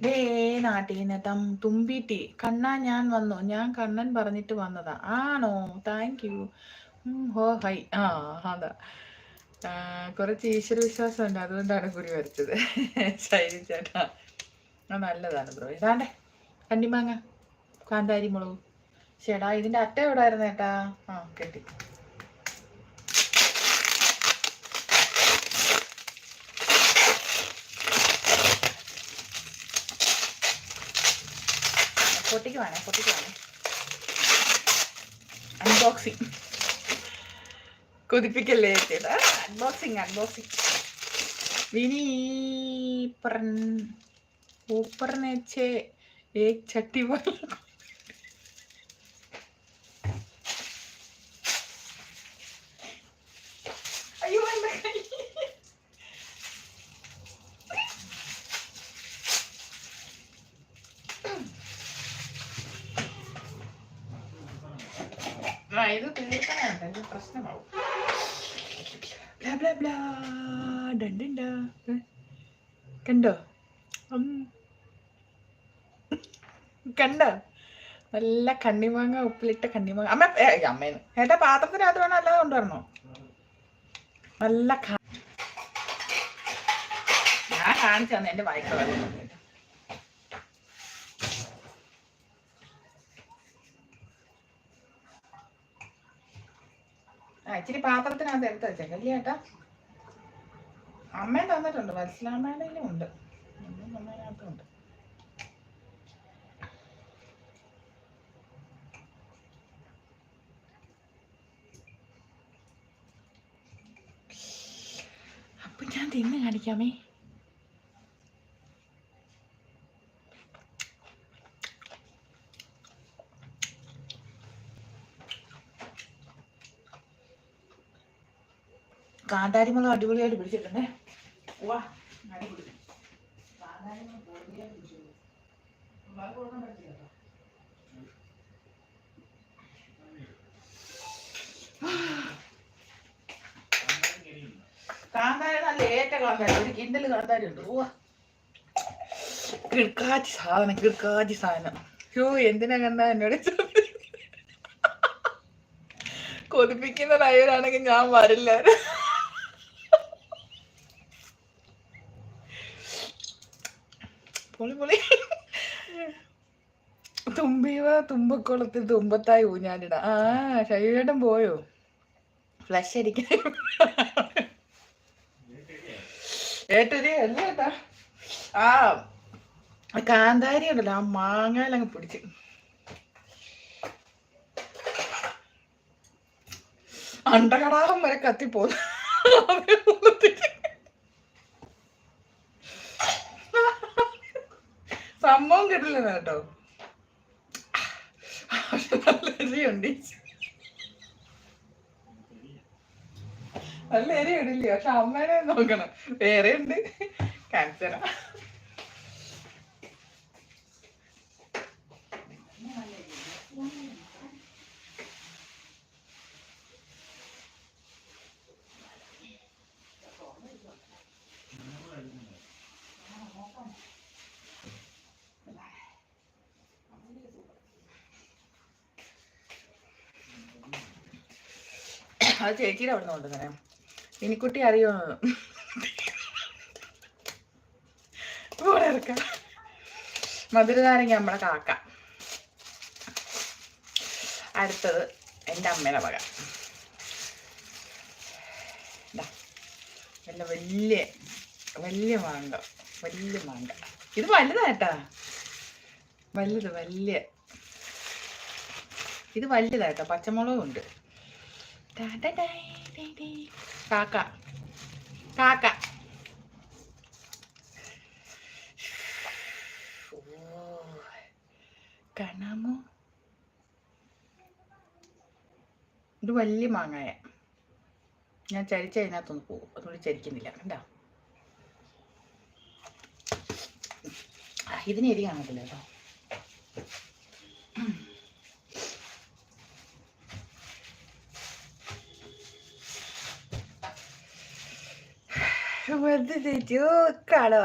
ദേ നാട്ടീന്ന് തുമ്പിട്ടി കണ്ണാ ഞാൻ വന്നു. ഞാൻ കണ്ണൻ പറഞ്ഞിട്ട് വന്നതാ. ആണോ? Thank you. ഹോ ഹൈ. ആ അതാ കുറച്ച് ഈശ്വര വിശ്വാസം ഉണ്ട്, അതുകൊണ്ടാണ് കുറി വരച്ചത്. ശൈലി ചേട്ടാ നല്ലതാണ് ബ്രോ. ഇതാണ്ടേ കണ്ണിമാങ്ങ കാന്താരി മുളക്. ചേട്ടാ ഇതിന്റെ അറ്റ എവിടെ ആയിരുന്നു ചേട്ടാ? ആ കെട്ടി. പൊട്ടിക്കുവാണേ അൺബോക്സിങ്. കൊതിപ്പിക്കല്ലേ ചേട്ടാ. അൺബോക്സിങ് വിനി ऊपर नीचे एक छठी वाला. अयो ഇത് തീർക്കാനുണ്ട്, ഇത് പ്രശ്നമാവും. കണ്ടോ കണ്ടോ? നല്ല കണ്ണിമാങ്ങ, ഉപ്പിലിട്ട കണ്ണിമാങ്ങ. അമ്മേന്ന് ഏട്ടാ പാത്രത്തിനകത്ത് വേണം, അല്ലാതെ കൊണ്ടുവരണോ? നല്ല ഞാൻ കാണിച്ചു തന്നെ എന്റെ വായിക്ക. ഇച്ചിരി പാത്രത്തിനകത്ത് എടുത്ത് വെച്ചേക്കല്ലേ ഏട്ടാ. അമ്മയും തന്നിട്ടുണ്ട്, വത്സലാമ്മേടേലും ഉണ്ട്, അമ്മേനകത്തുണ്ട്. അപ്പൊ ഞാൻ തിന്ന് കാണിക്കാമേ. കാന്താരിമുളക് അടിപൊളിയായിട്ട് പിടിച്ചിട്ടുണ്ടേ. വാ അടിപൊളി കാന്താരിമുളക് പൊടിയായിട്ട് പിടിച്ചിട്ടുണ്ട്. കാന്താരി നല്ല ഏറ്റ കാന്താരി, ഒരു കിണ്ടല് കാന്താരി ഉണ്ട്. ഓ കിടക്കാച്ചി സാധനം. യോ എന്തിനാ കണ്ടാ എന്നോട് കൊതിപ്പിക്കുന്ന ലൈവരാണെങ്കിൽ ഞാൻ വരില്ല. പൊളി തുമ്പക്കുളത്തിൽ തുമ്പത്തായി ഊഞ്ഞാലിട. ആ ശൈലേട്ടൻ പോയോ ഫ്ലഷ് അടിക്കാൻ? ഏറ്റൊരു അല്ലേ ഏട്ടാ. ആ കാന്താരി ഉണ്ടല്ലോ, ആ മാങ്ങാലങ്ങ് പിടിച്ച്. അണ്ടകടാഹം വരെ കത്തിപ്പോന്നു. സംഭവം കിട്ടില്ല കേട്ടോ. നല്ല എരി ഇടില്ല, പക്ഷെ അമ്മേനെ നോക്കണം. വേറെ ഉണ്ട് കാണിച്ചറ. അത് ചേച്ചിയുടെ അവിടെ നിന്ന് കൊണ്ടുവന്നേ. ഇനിക്കുട്ടി അറിയോ? മധുരനാരങ്ങ നമ്മളെ കാക്ക. അടുത്തത് എൻ്റെ അമ്മയുടെ വക. നല്ല വലിയ മാങ്ങ. ഇത് വലുതായിട്ടാ, ഇത് വലുതായിട്ടോ. പച്ചമുളകും ഉണ്ട്. കാക്ക കാണാമോ? ഇത് വലിയ മാങ്ങായ. ഞാൻ ചരിച്ച അതിനകത്തൊന്ന് പോകും, അതുകൊണ്ട് ചരിക്കുന്നില്ല. കണ്ടോ? ഇതിന് എരി കാണത്തില്ല കേട്ടോ. വെറുതെ തെറ്റോ കള